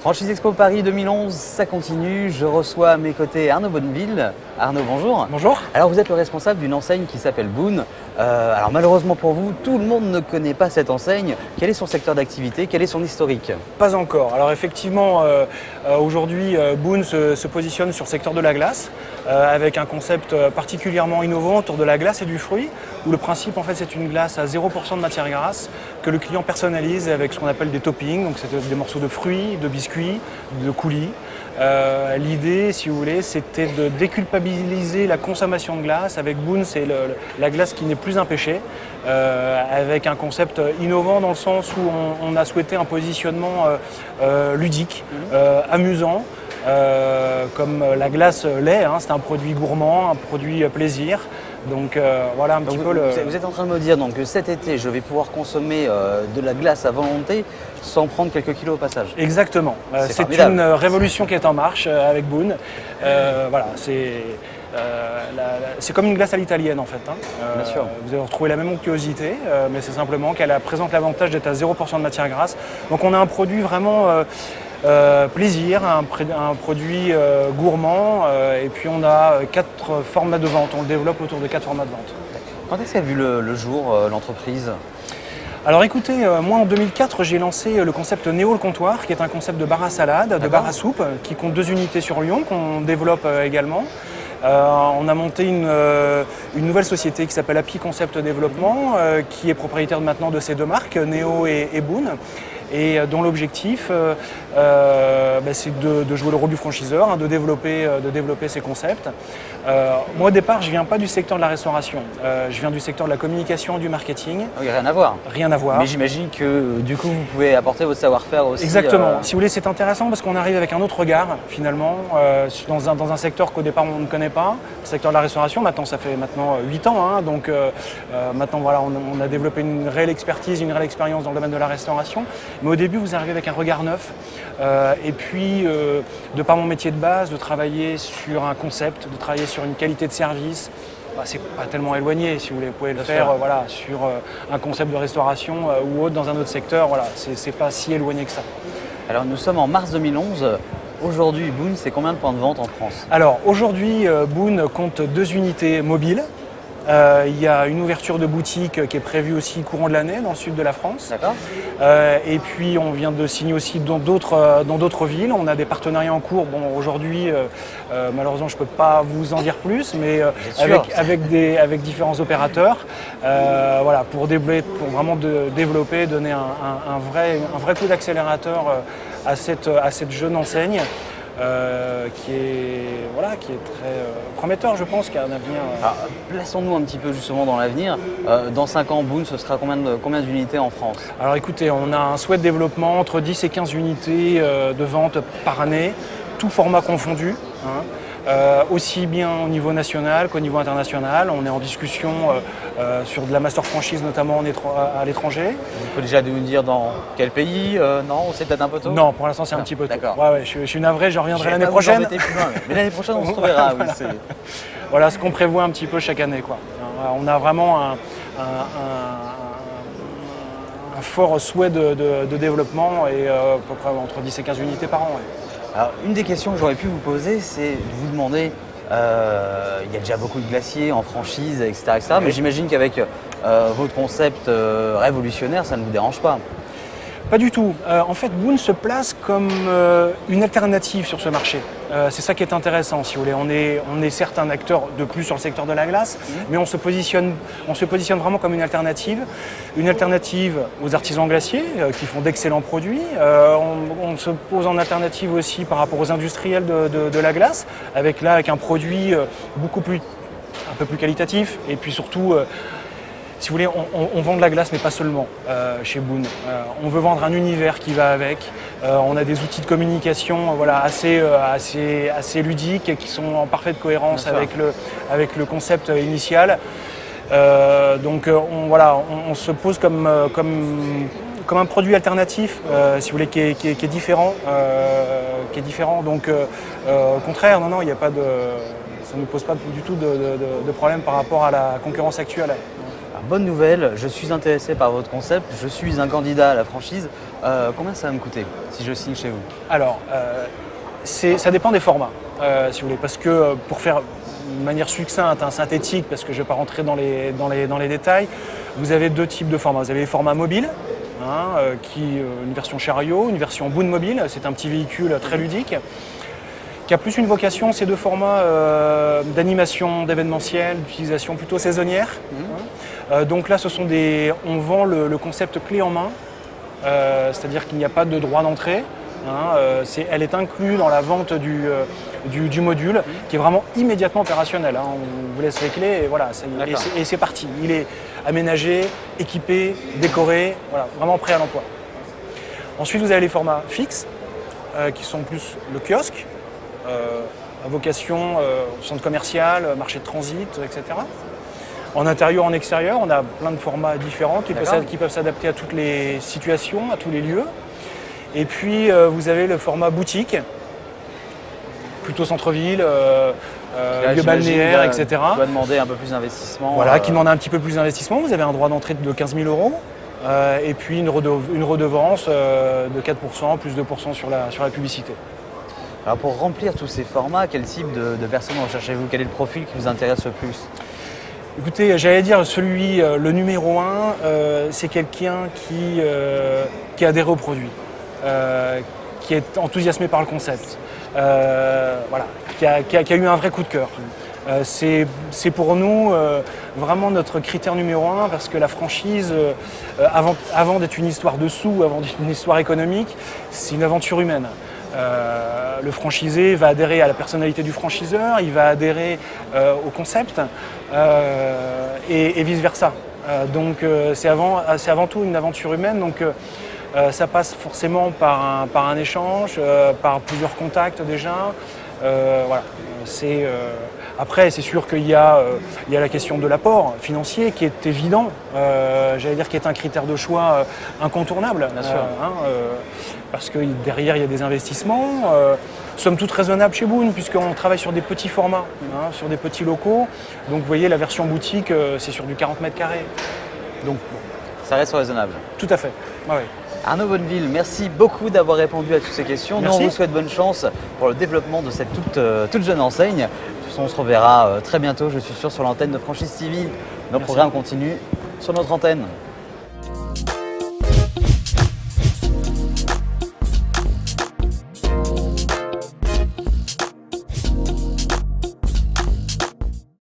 Franchise Expo Paris 2011, ça continue. Je reçois à mes côtés Arnaud Bonneville. Arnaud, bonjour. Bonjour. Alors vous êtes le responsable d'une enseigne qui s'appelle Boon. Alors malheureusement pour vous, tout le monde ne connaît pas cette enseigne. Quel est son secteur d'activité? Quel est son historique? Pas encore. Alors effectivement, aujourd'hui, Boon se positionne sur le secteur de la glace avec un concept particulièrement innovant autour de la glace et du fruit, où le principe en fait c'est une glace à 0% de matière grasse que le client personnalise avec ce qu'on appelle des toppings, donc c'est des morceaux de fruits, de biscuits, de coulis. L'idée, si vous voulez, c'était de déculpabiliser la consommation de glace. Avec Boon, c'est la glace qui n'est plus un péché, avec un concept innovant dans le sens où on a souhaité un positionnement ludique, amusant, comme la glace l'est. C'est un produit gourmand, un produit plaisir. Donc voilà un petit peu le... Vous êtes en train de me dire donc, que cet été, je vais pouvoir consommer de la glace à volonté sans prendre quelques kilos au passage. Exactement. C'est une révolution qui est en marche avec Boon. Voilà, c'est comme une glace à l'italienne en fait. Bien sûr. Vous allez retrouver la même onctuosité, mais c'est simplement qu'elle présente l'avantage d'être à 0% de matière grasse. Donc on a un produit vraiment plaisir, un produit gourmand, et puis on a 4 formats de vente. On le développe autour de 4 formats de vente. Quand est-ce qu'a vu le jour l'entreprise? Alors écoutez, moi en 2004 j'ai lancé le concept Néo le comptoir, qui est un concept de bar à salade, de bar à soupe, qui compte 2 unités sur Lyon, qu'on développe également. On a monté une nouvelle société qui s'appelle Happy Concept Développement, qui est propriétaire maintenant de ces 2 marques, Néo et Boon, et dont l'objectif c'est de jouer le rôle du franchiseur, de développer ces concepts. Moi au départ je ne viens pas du secteur de la restauration, je viens du secteur de la communication, du marketing. Oui, rien à voir. Rien à voir. Mais j'imagine que du coup vous pouvez apporter votre savoir-faire aussi. Exactement. Si vous voulez, c'est intéressant parce qu'on arrive avec un autre regard finalement dans un secteur qu'au départ on ne connaît pas, le secteur de la restauration. Maintenant ça fait 8 ans, donc maintenant voilà, on a développé une réelle expertise, une réelle expérience dans le domaine de la restauration. Mais au début vous arrivez avec un regard neuf et puis de par mon métier de base, de travailler sur un concept, de travailler sur une qualité de service. C'est pas tellement éloigné, si vous voulez, vous pouvez le faire sur un concept de restauration ou autre dans un autre secteur, voilà, c'est pas si éloigné que ça. Alors nous sommes en mars 2011, aujourd'hui Boon c'est combien de points de vente en France? Alors aujourd'hui Boon compte 2 unités mobiles, il y a une ouverture de boutique qui est prévue aussi courant de l'année dans le sud de la France. D'accord. Et puis on vient de signer aussi dans d'autres villes, on a des partenariats en cours. Bon aujourd'hui malheureusement je ne peux pas vous en dire plus, mais avec différents opérateurs, voilà, pour vraiment développer, donner un vrai coup d'accélérateur à cette jeune enseigne. Qui est très prometteur, je pense, qui a un avenir. Plaçons-nous un petit peu justement dans l'avenir. Dans 5 ans, Boon, ce sera combien d'unités en France? Alors écoutez, on a un souhait de développement entre 10 et 15 unités de vente par année, tout format confondu. Aussi bien au niveau national qu'au niveau international. On est en discussion sur de la master franchise, notamment à l'étranger. Vous pouvez déjà nous dire dans quel pays? Non, c'est peut-être un peu tôt? Non, pour l'instant c'est un petit peu tôt. Ouais, je suis navré, je reviendrai l'année prochaine. Mais l'année prochaine on se reverra. Voilà. Oui, voilà ce qu'on prévoit un petit peu chaque année, quoi. On a vraiment un fort souhait de développement et à peu près entre 10 et 15 unités par an. Ouais. Alors, une des questions que j'aurais pu vous poser, c'est de vous demander, il y a déjà beaucoup de glaciers en franchise, etc. Mais j'imagine qu'avec votre concept révolutionnaire, ça ne vous dérange pas. Pas du tout. En fait, Boon se place comme une alternative sur ce marché. C'est ça qui est intéressant, si vous voulez. On est certes un acteur de plus sur le secteur de la glace, mais on se positionne vraiment comme une alternative aux artisans glaciers qui font d'excellents produits. On se pose en alternative aussi par rapport aux industriels de la glace, avec un produit un peu plus qualitatif, et puis surtout. Si vous voulez, on vend de la glace, mais pas seulement chez Boon. On veut vendre un univers qui va avec. On a des outils de communication assez ludiques qui sont en parfaite cohérence avec le concept initial. Donc on se pose comme un produit alternatif, si vous voulez, qui est différent. Donc au contraire, non, il n'y a pas de... Ça ne nous pose pas du tout de problème par rapport à la concurrence actuelle. Alors, bonne nouvelle, je suis intéressé par votre concept, je suis un candidat à la franchise. Combien ça va me coûter si je signe chez vous? Alors, ça dépend des formats, si vous voulez, parce que pour faire de manière succincte, synthétique, parce que je ne vais pas rentrer dans les détails, vous avez deux types de formats. Vous avez les formats mobiles, une version chariot, une version Boon mobile, c'est un petit véhicule très ludique, qui a plus une vocation, ces deux formats d'animation, d'événementiel, d'utilisation plutôt saisonnière. Donc là, on vend le concept clé en main, c'est-à-dire qu'il n'y a pas de droit d'entrée. Elle est inclue dans la vente du module, qui est vraiment immédiatement opérationnel. On vous laisse les clés et voilà, et c'est parti. Il est aménagé, équipé, décoré, voilà, vraiment prêt à l'emploi. Ensuite, vous avez les formats fixes, qui sont plus le kiosque, à vocation centre commercial, marché de transit, etc. En intérieur, en extérieur, on a plein de formats différents qui peuvent s'adapter à toutes les situations, à tous les lieux. Et puis, vous avez le format boutique, plutôt centre-ville, lieu balnéaire, etc. Qui va demander un peu plus d'investissement. Voilà, qui demande un petit peu plus d'investissement. Vous avez un droit d'entrée de 15 000 € et puis une redevance de 4%, plus 2% sur la publicité. Alors pour remplir tous ces formats, quel type de personnes recherchez-vous? Quel est le profil qui vous intéresse le plus? Écoutez, j'allais dire le numéro 1, c'est quelqu'un qui adhère au produit, qui est enthousiasmé par le concept, voilà, qui a eu un vrai coup de cœur. C'est pour nous vraiment notre critère numéro 1 parce que la franchise, avant d'être une histoire de sous, avant d'être une histoire économique, c'est une aventure humaine. Le franchisé va adhérer à la personnalité du franchiseur, il va adhérer au concept et vice-versa. Donc c'est avant tout une aventure humaine, donc ça passe forcément par un échange, par plusieurs contacts déjà. Voilà. Après, c'est sûr qu'il y a la question de l'apport financier qui est évident, j'allais dire qui est un critère de choix incontournable. Bien sûr. Parce que derrière, il y a des investissements. Somme toute raisonnable chez Boon, puisqu'on travaille sur des petits formats, sur des petits locaux. Donc vous voyez, la version boutique, c'est sur du 40 mètres carrés. Donc, bon. Ça reste raisonnable. Tout à fait. Ouais. Arnaud Bonneville, merci beaucoup d'avoir répondu à toutes ces questions. Merci. Nous, on vous souhaite bonne chance pour le développement de cette toute jeune enseigne. De toute façon, on se reverra très bientôt, je suis sûr, sur l'antenne de Franchise TV. Nos programmes continuent sur notre antenne.